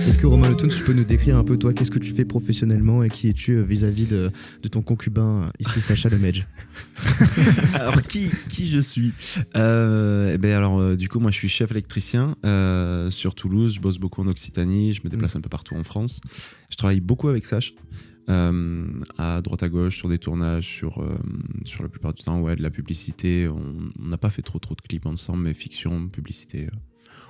Est-ce que Romain Letoun, tu peux nous décrire un peu toi, qu'est-ce que tu fais professionnellement et qui es-tu vis-à-vis de ton concubin ici, Sacha Lemedge? Alors qui je suis du coup moi je suis chef électricien sur Toulouse, je bosse beaucoup en Occitanie, je me déplace un peu partout en France. Je travaille beaucoup avec Sach, à droite à gauche sur des tournages, sur la plupart du temps de la publicité. On n'a pas fait trop de clips ensemble, mais fiction, publicité.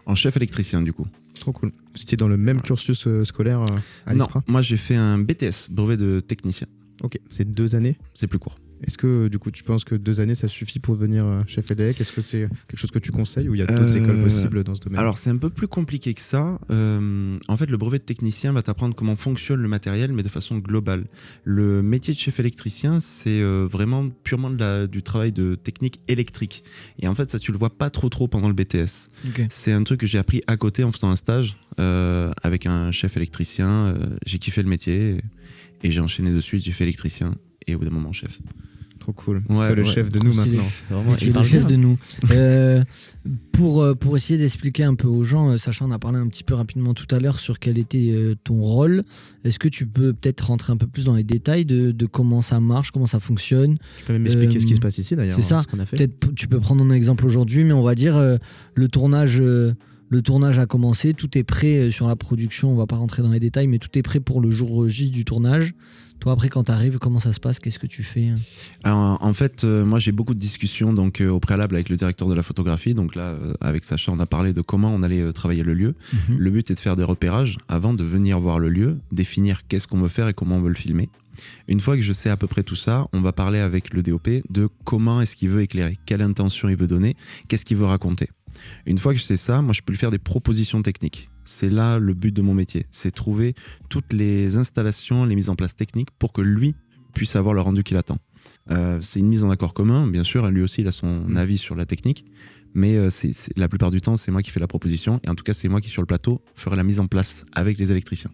En chef électricien du coup. Trop cool. Vous étiez dans le même cursus scolaire à l'ISPRA? Non, moi j'ai fait un BTS, brevet de technicien. Ok, c'est 2 années? C'est plus court. Est-ce que du coup tu penses que 2 années ça suffit pour devenir chef élec? Est-ce que c'est quelque chose que tu conseilles ou il y a d'autres écoles possibles dans ce domaine? Alors c'est un peu plus compliqué que ça. En fait le brevet de technicien va t'apprendre comment fonctionne le matériel mais de façon globale. Le métier de chef électricien c'est vraiment purement du travail de technique électrique. Et en fait ça tu le vois pas trop pendant le BTS. Okay. C'est un truc que j'ai appris à côté en faisant un stage avec un chef électricien. J'ai kiffé le métier et j'ai enchaîné de suite, j'ai fait électricien et au bout d'un moment chef. Trop cool. C'est toi le chef de nous maintenant. Vraiment, tu es le chef de nous. Pour essayer d'expliquer un peu aux gens, Sacha on a parlé un petit peu rapidement tout à l'heure sur quel était ton rôle. Est-ce que tu peux peut-être rentrer un peu plus dans les détails de comment ça marche, comment ça fonctionne? Tu peux même expliquer ce qui se passe ici d'ailleurs. C'est ça. Ce qu'on a fait. Peut-être tu peux prendre un exemple aujourd'hui, mais on va dire le tournage a commencé, tout est prêt sur la production. On va pas rentrer dans les détails, mais tout est prêt pour le jour J du tournage. Toi, après, quand tu arrives, comment ça se passe? Qu'est-ce que tu fais? Alors, en fait, moi, j'ai beaucoup de discussions donc, au préalable avec le directeur de la photographie. Donc là, avec Sacha, on a parlé de comment on allait travailler le lieu. Le but est de faire des repérages avant de venir voir le lieu, définir qu'est-ce qu'on veut faire et comment on veut le filmer. Une fois que je sais à peu près tout ça, on va parler avec le DOP de comment est-ce qu'il veut éclairer, quelle intention il veut donner, qu'est-ce qu'il veut raconter. Une fois que je sais ça, moi, je peux lui faire des propositions techniques. C'est là le but de mon métier, c'est trouver toutes les installations, les mises en place techniques pour que lui puisse avoir le rendu qu'il attend. C'est une mise en accord commun, bien sûr, lui aussi il a son avis sur la technique, mais la plupart du temps c'est moi qui fais la proposition, et en tout cas c'est moi qui sur le plateau ferai la mise en place avec les électriciens.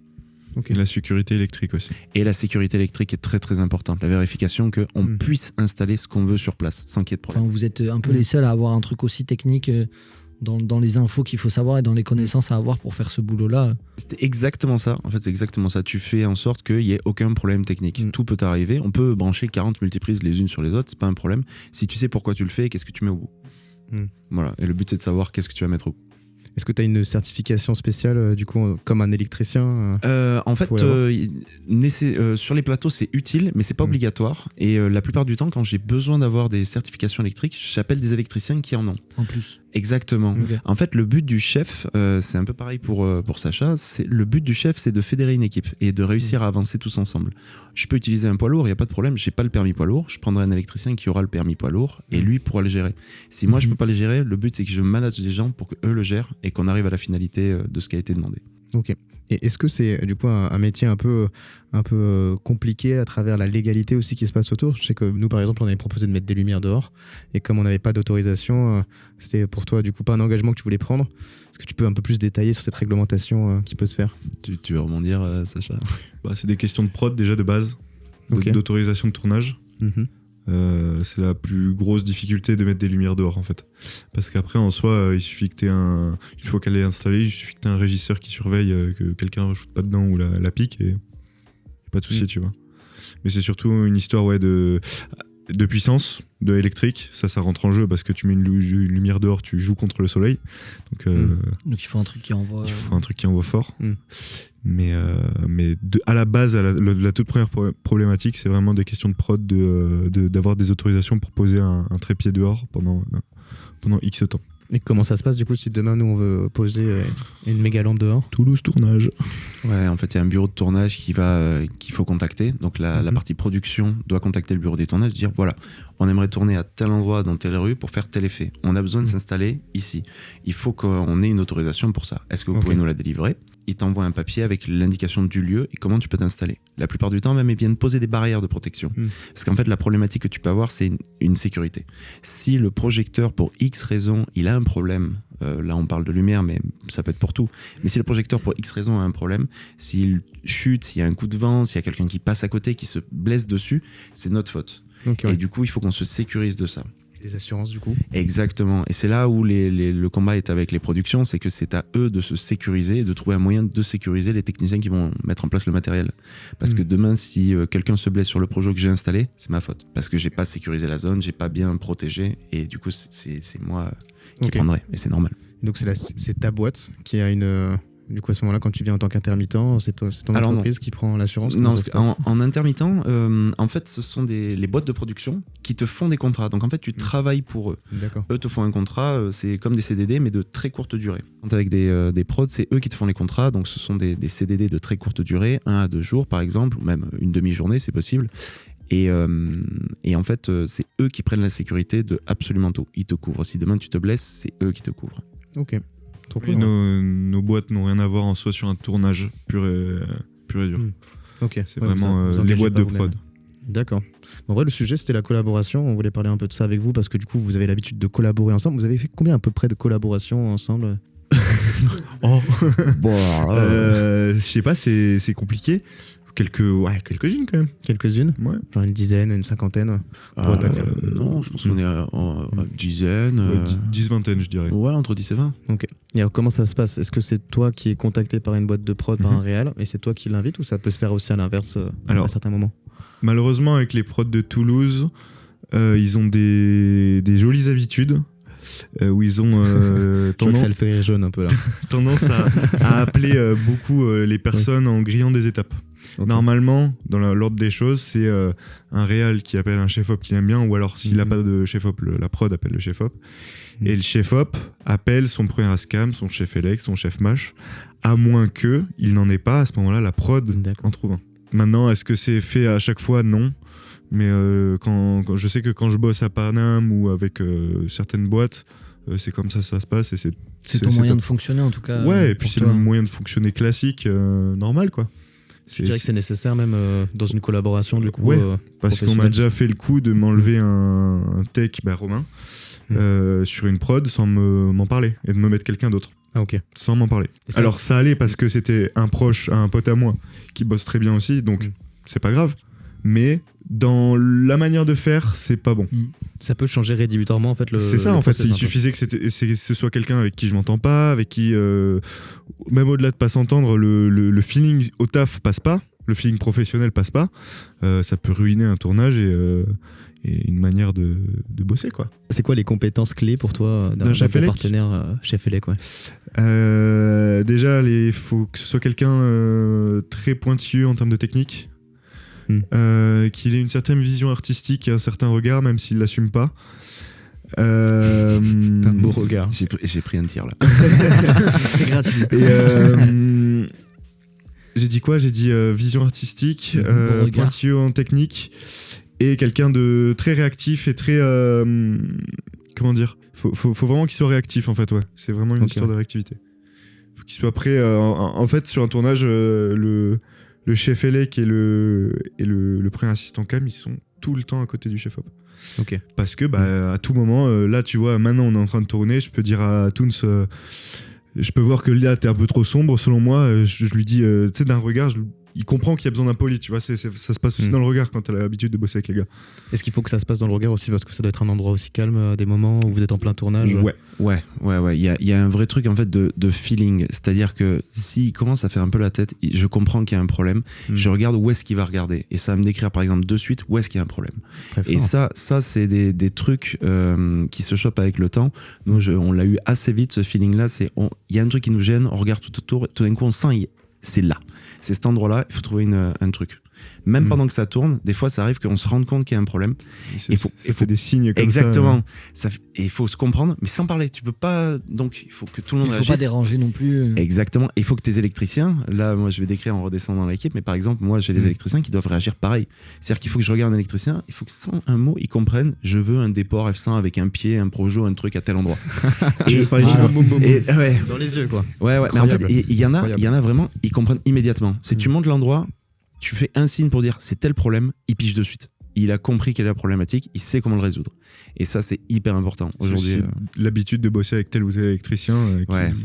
Okay. Et la sécurité électrique aussi. Et la sécurité électrique est très très importante, la vérification qu'on puisse installer ce qu'on veut sur place sans qu'il y ait de problème. Enfin, vous êtes un peu les seuls à avoir un truc aussi technique dans les infos qu'il faut savoir et dans les connaissances à avoir pour faire ce boulot-là. C'était exactement ça. En fait, c'est exactement ça. Tu fais en sorte qu'il n'y ait aucun problème technique. Tout peut arriver. On peut brancher 40 multiprises les unes sur les autres, c'est pas un problème. Si tu sais pourquoi tu le fais, qu'est-ce que tu mets au bout. Voilà. Et le but, c'est de savoir qu'est-ce que tu vas mettre au bout. Est-ce que tu as une certification spéciale, du coup, comme un électricien En fait, sur les plateaux, c'est utile, mais c'est pas obligatoire. Et la plupart du temps, quand j'ai besoin d'avoir des certifications électriques, j'appelle des électriciens qui en ont. En plus. Exactement. Okay. En fait, le but du chef, c'est un peu pareil pour Sacha, le but du chef, c'est de fédérer une équipe et de réussir à avancer tous ensemble. Je peux utiliser un poids lourd, il n'y a pas de problème, j'ai pas le permis poids lourd, je prendrai un électricien qui aura le permis poids lourd et lui pourra le gérer. Si moi je peux pas les gérer, le but c'est que je manage des gens pour qu'eux le gèrent et qu'on arrive à la finalité de ce qui a été demandé. Ok. Et est-ce que c'est du coup un métier un peu compliqué à travers la légalité aussi qui se passe autour? Je sais que nous par exemple on avait proposé de mettre des lumières dehors et comme on n'avait pas d'autorisation, c'était pour toi du coup pas un engagement que tu voulais prendre. Est-ce que tu peux un peu plus détailler sur cette réglementation qui peut se faire? Tu veux rebondir Sacha? C'est des questions de prod déjà de base, d'autorisation de tournage. C'est la plus grosse difficulté de mettre des lumières dehors en fait, parce qu'après en soi il suffit que une fois qu'elle est installée, il suffit que tu aies un régisseur qui surveille que quelqu'un ne shoote pas dedans ou la pique et pas de souci tu vois. Mais c'est surtout une histoire de puissance, de électrique, ça rentre en jeu parce que tu mets une lumière dehors, tu joues contre le soleil, donc il faut un truc qui envoie. Il faut un truc qui envoie fort. Mais à la base, la toute première problématique, c'est vraiment des questions de prod, d'avoir des autorisations pour poser un trépied dehors pendant X temps. Et comment ça se passe du coup si demain nous on veut poser une méga lampe dehors? Toulouse tournage. Ouais, en fait il y a un bureau de tournage qu'il faut contacter. Donc la partie production doit contacter le bureau des tournages, dire voilà, on aimerait tourner à tel endroit dans telle rue pour faire tel effet. On a besoin de s'installer ici. Il faut qu'on ait une autorisation pour ça. Est-ce que vous pouvez nous la délivrer? Ils t'envoient un papier avec l'indication du lieu et comment tu peux t'installer. La plupart du temps, même, ils viennent poser des barrières de protection. Parce qu'en fait, la problématique que tu peux avoir, c'est une sécurité. Si le projecteur, pour X raison, il a un problème, là on parle de lumière, mais ça peut être pour tout, mais si le projecteur, pour X raison, a un problème, s'il chute, s'il y a un coup de vent, s'il y a quelqu'un qui passe à côté, qui se blesse dessus, c'est notre faute. Et du coup, il faut qu'on se sécurise de ça. Des assurances du coup. Exactement. Et c'est là où le combat est avec les productions, c'est que c'est à eux de se sécuriser et de trouver un moyen de sécuriser les techniciens qui vont mettre en place le matériel. Parce que demain, si quelqu'un se blesse sur le projet que j'ai installé, c'est ma faute. Parce que j'ai pas sécurisé la zone, j'ai pas bien protégé, et du coup, c'est moi qui prendrai. Et c'est normal. Donc c'est ta boîte qui a une... Du coup, à ce moment-là, quand tu viens en tant qu'intermittent, c'est ton entreprise qui prend l'assurance? Non, en intermittent, en fait, ce sont les boîtes de production qui te font des contrats. Donc, en fait, tu travailles pour eux. D'accord. Eux te font un contrat, c'est comme des CDD, mais de très courte durée. Quand avec des prods, c'est eux qui te font les contrats. Donc, ce sont des CDD de très courte durée, 1 à 2 jours, par exemple, ou même une demi-journée, c'est possible. Et en fait, c'est eux qui prennent la sécurité de absolument tout. Ils te couvrent. Si demain, tu te blesses, c'est eux qui te couvrent. Ok. Oui, nos boîtes n'ont rien à voir en soi sur un tournage pur et dur. Ok. C'est vraiment les boîtes de prod. D'accord. En vrai, le sujet, c'était la collaboration. On voulait parler un peu de ça avec vous parce que du coup, vous avez l'habitude de collaborer ensemble. Vous avez fait combien à peu près de collaborations ensemble? Je sais pas, c'est compliqué. Quelques-unes quand même. Quelques-unes? Ouais. Genre une dizaine, une cinquantaine? Pas dire. Non, je pense qu'on est à dizaine. 10, vingtaine, je dirais. Ouais, entre 10 et 20. Ok. Et alors, comment ça se passe? Est-ce que c'est toi qui es contacté par une boîte de prod, par un réal, et c'est toi qui l'invite, ou ça peut se faire aussi à l'inverse à certains moments? Malheureusement, avec les prods de Toulouse, ils ont des jolies habitudes. Où ils ont tendance, ça le fait jaune un peu là. tendance à appeler beaucoup les personnes en grillant des étapes. Okay. Normalement, dans l'ordre des choses, c'est un réal qui appelle un chef-op qu'il aime bien, ou alors s'il n'a pas de chef-op, la prod appelle le chef-op. Et le chef-op appelle son premier ASCAM, son chef élect, son chef mâche, à moins qu'il n'en ait pas. À ce moment-là, la prod en trouve un. Maintenant, est-ce que c'est fait à chaque fois? Non. Mais quand je sais que quand je bosse à Paname ou avec certaines boîtes, c'est comme ça se passe. Et c'est ton moyen de fonctionner en tout cas. Ouais, et puis c'est le moyen de fonctionner classique, normal quoi. Tu dirais que c'est nécessaire même dans une collaboration du coup. Ouais, parce qu'on m'a déjà fait le coup de m'enlever un tech, Romain, sur une prod sans m'en parler et de me mettre quelqu'un d'autre. Ah ok. Sans m'en parler. Alors ça allait parce que c'était un pote à moi qui bosse très bien aussi, donc c'est pas grave. Mais dans la manière de faire, c'est pas bon. Ça peut changer rédhibitoirement en fait c'est ça en fait, il suffisait que ce soit quelqu'un avec qui je m'entends pas, avec qui même au-delà de pas s'entendre, le feeling au taf passe pas, le feeling professionnel passe pas, ça peut ruiner un tournage et une manière de bosser quoi. C'est quoi les compétences clés pour toi d'un partenaire chef élec? Déjà, il faut que ce soit quelqu'un très pointilleux en termes de technique. Qu'il ait une certaine vision artistique et un certain regard, même s'il l'assume pas. Un beau regard. J'ai pris un tir là. C'est gratuit. Et j'ai dit quoi? J'ai dit vision artistique, pointilleux en technique, et quelqu'un de très réactif et très comment dire, faut vraiment qu'il soit réactif en fait. Ouais, c'est vraiment une histoire de réactivité. Faut qu'il soit prêt. En fait, sur un tournage, le chef élec et le premier assistant cam, ils sont tout le temps à côté du chef op. Ok. Parce que à tout moment, là tu vois, maintenant on est en train de tourner, je peux dire à Toons, je peux voir que là t'es un peu trop sombre selon moi, je lui dis, tu sais, d'un regard, il comprend qu'il y a besoin d'un poli, tu vois, ça se passe aussi dans le regard quand t'as l'habitude de bosser avec les gars. Est-ce qu'il faut que ça se passe dans le regard aussi parce que ça doit être un endroit aussi calme, des moments où vous êtes en plein tournage? Ouais. Il y a un vrai truc en fait de feeling, c'est-à-dire que s'il commence à faire un peu la tête, je comprends qu'il y a un problème, je regarde où est-ce qu'il va regarder et ça va me décrire par exemple de suite où est-ce qu'il y a un problème. Et ça c'est des trucs qui se chopent avec le temps. Nous on l'a eu assez vite ce feeling-là, il y a un truc qui nous gêne, on regarde tout autour, tout d'un coup on sent c'est là. C'est cet endroit-là, il faut trouver un truc. Même pendant que ça tourne, des fois ça arrive qu'on se rende compte qu'il y a un problème. Il faut des signes comme exactement. Ça. Et il faut se comprendre, mais sans parler. Tu peux pas. Donc il faut que tout le monde réagisse. Il faut pas déranger non plus. Exactement. Il faut que tes électriciens, là moi je vais décrire en redescendant dans l'équipe, mais par exemple moi j'ai les électriciens qui doivent réagir pareil. C'est-à-dire qu'il faut que je regarde un électricien, il faut que sans un mot ils comprennent. Je veux un déport F100 avec un pied, un projo, un truc à tel endroit. Dans les yeux quoi. Ouais. Mais en fait il y en a vraiment, ils comprennent immédiatement. Si tu montes l'endroit, tu fais un signe pour dire c'est tel problème, ils pigent de suite. il a compris quelle est la problématique, il sait comment le résoudre. Et ça, c'est hyper important aujourd'hui. L'habitude de bosser avec tel ou tel électricien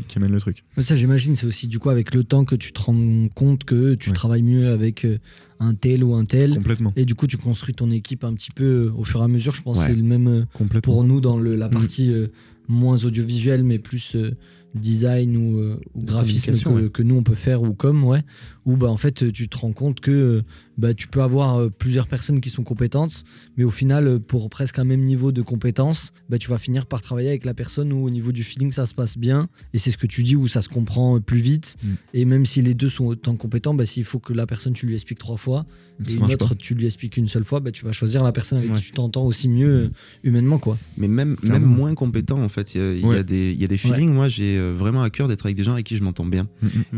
qui amène le truc. Ça, j'imagine, c'est aussi du coup avec le temps que tu te rends compte que tu travailles mieux avec un tel ou un tel. Complètement. Et du coup, tu construis ton équipe un petit peu au fur et à mesure. Je pense que c'est le même pour nous dans la partie moins audiovisuelle, mais plus design ou graphisme que nous on peut faire ou où en fait tu te rends compte que tu peux avoir plusieurs personnes qui sont compétentes, mais au final pour presque un même niveau de compétence tu vas finir par travailler avec la personne où au niveau du feeling ça se passe bien, et c'est ce que tu dis, où ça se comprend plus vite. Et même si les deux sont autant compétents, s'il faut que la personne tu lui expliques 3 fois et une autre tu lui expliques une seule fois, tu vas choisir la personne avec qui tu t'entends aussi mieux humainement quoi. Mais même moins compétent en fait, il y a des feelings. Moi j'ai vraiment à cœur d'être avec des gens avec qui je m'entends bien.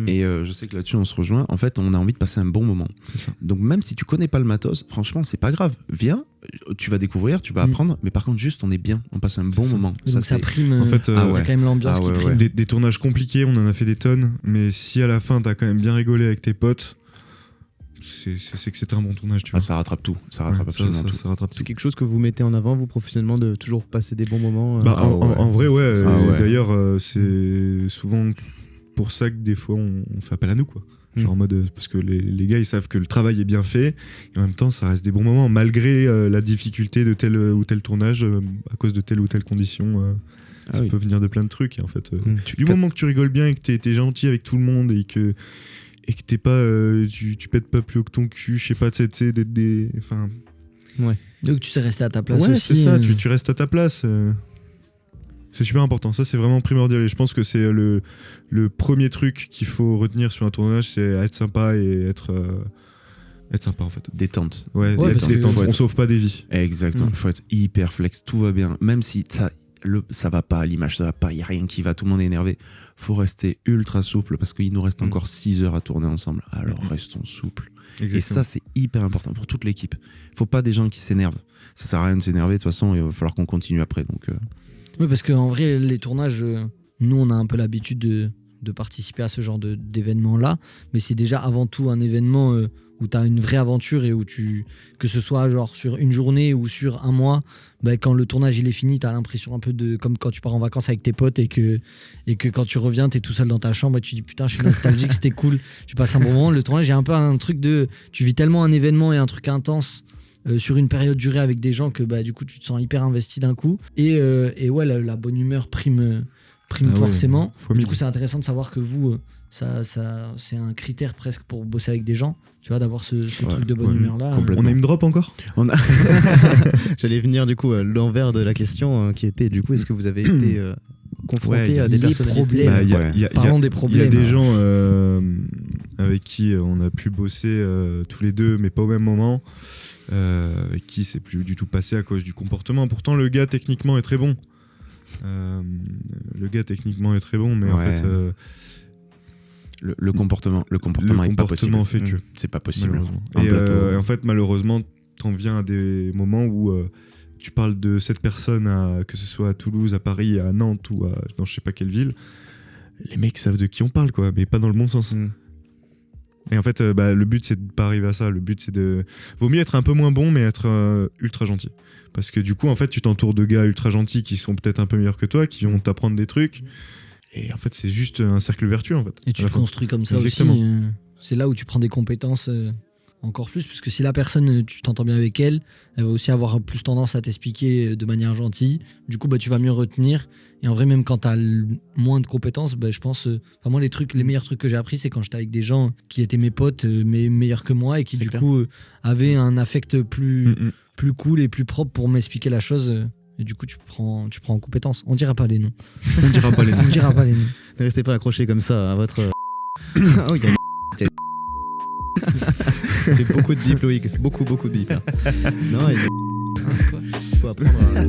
Et je sais que là-dessus on se rejoint. En fait, on a envie de passer un bon moment. Donc même si tu connais pas le matos, franchement, c'est pas grave. Viens, tu vas découvrir, tu vas apprendre, mais par contre, juste on est bien, on passe un bon moment. Ça prime. En fait, il y a quand même l'ambiance qui prime. Des tournages compliqués, on en a fait des tonnes, mais si à la fin t'as quand même bien rigolé avec tes potes, c'est que c'était un bon tournage, tu vois. Ça rattrape tout. Ça rattrape absolument tout. Ça rattrape tout. C'est quelque chose que vous mettez en avant, vous, professionnellement, de toujours passer des bons moments En vrai, ouais. D'ailleurs, c'est souvent pour ça que des fois on fait appel à nous, quoi. Genre en mode, parce que les gars ils savent que le travail est bien fait, et en même temps ça reste des bons moments malgré la difficulté de tel ou tel tournage, à cause de telle ou telle condition. Ça peut venir de plein de trucs, et en fait du moment que tu rigoles bien et que t'es gentil avec tout le monde et que t'es pas tu pètes pas plus haut que ton cul, je sais pas, tu sais, d'être des, enfin donc tu sais rester à ta place aussi. C'est ça, tu restes à ta place. C'est super important, ça c'est vraiment primordial, et je pense que c'est le premier truc qu'il faut retenir sur un tournage, c'est être sympa et être sympa en fait. Détente. Détente. On sauve pas des vies. Exactement, il faut être hyper flex, tout va bien, même si ça va pas, l'image ça va pas, il y a rien qui va, tout le monde est énervé, faut rester ultra souple parce qu'il nous reste encore 6 heures à tourner ensemble, alors restons souples. Exactement. Et ça c'est hyper important pour toute l'équipe, faut pas des gens qui s'énervent, ça sert à rien de s'énerver, de toute façon il va falloir qu'on continue après, donc Oui, parce qu'en vrai, les tournages, nous, on a un peu l'habitude de participer à ce genre d'événements-là, mais c'est déjà avant tout un événement où tu as une vraie aventure, et où que ce soit genre sur une journée ou sur un mois, quand le tournage il est fini, tu as l'impression un peu comme quand tu pars en vacances avec tes potes et que quand tu reviens, tu es tout seul dans ta chambre, tu dis putain, je suis nostalgique, c'était cool, tu passes un bon moment. Le tournage, il y a un peu un truc tu vis tellement un événement et un truc intense sur une période durée avec des gens que du coup tu te sens hyper investi d'un coup, et la bonne humeur prime forcément. Du coup c'est intéressant de savoir que vous ça c'est un critère presque pour bosser avec des gens, tu vois, d'avoir ce truc de bonne humeur là. On a une drop encore. J'allais venir du coup l'envers de la question qui était du coup, est-ce que vous avez été confronté à des personnalités Parlons des problèmes. Il y a des gens avec qui on a pu bosser tous les deux, mais pas au même moment, avec qui c'est plus du tout passé à cause du comportement. Pourtant le gars techniquement est très bon. Mais en fait le comportement est pas possible. Fait que c'est pas possible. Et en fait malheureusement t'en viens à des moments où tu parles de cette personne que ce soit à Toulouse, à Paris, à Nantes ou dans je sais pas quelle ville, les mecs savent de qui on parle, quoi, mais pas dans le bon sens. Et en fait le but c'est de pas arriver à ça, le but c'est vaut mieux être un peu moins bon mais être ultra gentil, parce que du coup en fait tu t'entoures de gars ultra gentils qui sont peut-être un peu meilleurs que toi, qui vont t'apprendre des trucs, et en fait c'est juste un cercle vertueux en fait. Et tu te construis comme ça. Exactement. Aussi c'est là où tu prends des compétences encore plus, parce que si la personne tu t'entends bien avec elle va aussi avoir plus tendance à t'expliquer de manière gentille, du coup tu vas mieux retenir. Et en vrai, même quand t'as moins de compétences, je pense, moi les meilleurs trucs que j'ai appris, c'est quand j'étais avec des gens qui étaient mes potes, mais meilleurs que moi, et qui coup avaient un affect plus cool et plus propre pour m'expliquer la chose. Et du coup tu prends en compétence. On dira pas les noms. On dira pas les noms. Ne restez pas accrochés comme ça à votre fait beaucoup de bip, Loïc, beaucoup de bip. Non, il faut apprendre à